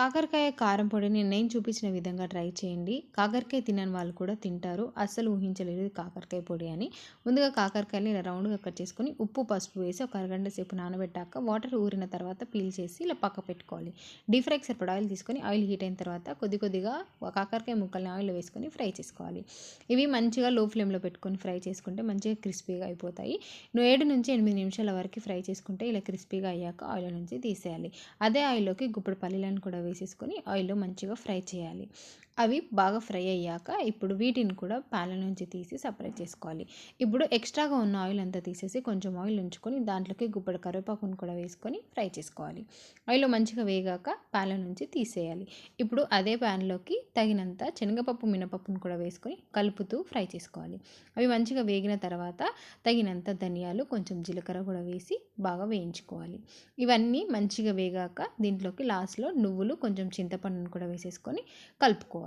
కాకరకాయ కారం పొడిని నేను చూపించిన విధంగా ట్రై చేయండి. కాకరకాయ తినని వాళ్ళు కూడా తింటారు. అస్సలు ఊహించలేరు ఇది కాకరకాయ పొడి అని. ముందుగా కాకరకాయని ఇలా రౌండ్‌గా కట్ చేసుకొని ఉప్పు, పసుపు వేసి ఒక అరగంట సేపు నానబెట్టాక వాటర్ ఊరిన తర్వాత పీల్ చేసి ఇలా పక్క పెట్టుకోవాలి. డీప్ ఫ్రైకి సరిపడా ఆయిల్ తీసుకొని ఆయిల్ హీట్ అయిన తర్వాత కొద్దిగా కాకరకాయ ముక్కల్ని ఆయిల్‌లో వేసుకొని ఫ్రై చేసుకోవాలి. ఇవి మంచిగా లో ఫ్లేమ్‌లో పెట్టుకొని ఫ్రై చేసుకుంటే మంచిగా క్రిస్పీగా అయిపోతాయి. 7-8 నిమిషాల వరకు ఫ్రై చేసుకుంటే ఇలా క్రిస్పీగా అయ్యాక ఆయిల్ నుంచి తీసేయాలి. అదే ఆయిల్‌లోకి గుప్పెడు పల్లీలను కూడా వేసేసుకొని ఆయిల్‌లో మంచిగా ఫ్రై చేయాలి. అవి బాగా ఫ్రై అయ్యాక ఇప్పుడు వీటిని కూడా ప్యాన్‌ల నుంచి తీసి సెపరేట్ చేసుకోవాలి. ఇప్పుడు ఎక్స్ట్రాగా ఉన్న ఆయిల్ అంతా తీసేసి కొంచెం ఆయిల్ ఉంచుకొని దాంట్లోకి గుప్పెడు కరివేపాకును కూడా వేసుకొని ఫ్రై చేసుకోవాలి. ఆయిల్‌లో మంచిగా వేగాక ప్యాన్‌ల నుంచి తీసేయాలి. ఇప్పుడు అదే ప్యాన్‌లోకి తగినంత శనగపప్పు, మినపప్పును కూడా వేసుకొని కలుపుతూ ఫ్రై చేసుకోవాలి. అవి మంచిగా వేగిన తర్వాత తగినంత ధనియాలు, కొంచెం జీలకర్ర కూడా వేసి బాగా వేయించుకోవాలి. ఇవన్నీ మంచిగా వేగాక దీంట్లోకి లాస్ట్‌లో నువ్వులు, కొంచెం చింతపండును కూడా వేసేసుకొని కలుపుకోవాలి.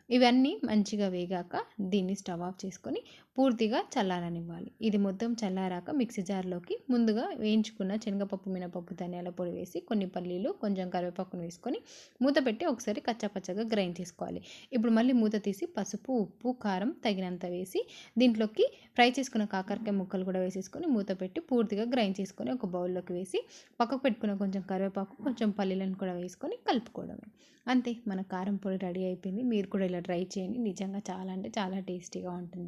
ఇవన్నీ మంచిగా వేగాక దీన్ని స్టవ్ ఆఫ్ చేసుకొని పూర్తిగా చల్లారనివ్వాలి. ఇది మొత్తం చల్లారాక మిక్సీ జార్‌లోకి ముందుగా వేయించుకున్న శనగపప్పు, మినపప్పు, ధనియాల పొడి వేసి కొన్ని పల్లీలు, కొంచెం కరివేపాకును వేసుకొని మూత పెట్టి ఒకసారి కచ్చాపచ్చాగా గ్రైండ్ చేసుకోవాలి. ఇప్పుడు మళ్ళీ మూత తీసి పసుపు, ఉప్పు, కారం తగినంత వేసి దీంట్లోకి ఫ్రై చేసుకున్న కాకరకాయ ముక్కలు కూడా వేసేసుకొని మూత పెట్టి పూర్తిగా గ్రైండ్ చేసుకొని ఒక బౌల్‌లోకి వేసి పక్కకు పెట్టుకున్న కొంచెం కరివేపాకు, కొంచెం పల్లీలను కూడా వేసుకొని కలుపుకోవడమే. అంతే, మన కారం పొడి రెడీ అయిపోయింది. మీరు కూడా ఇలా ట్రై చేయండి. నిజంగా చాలా అంటే చాలా టేస్టీగా ఉంటుంది.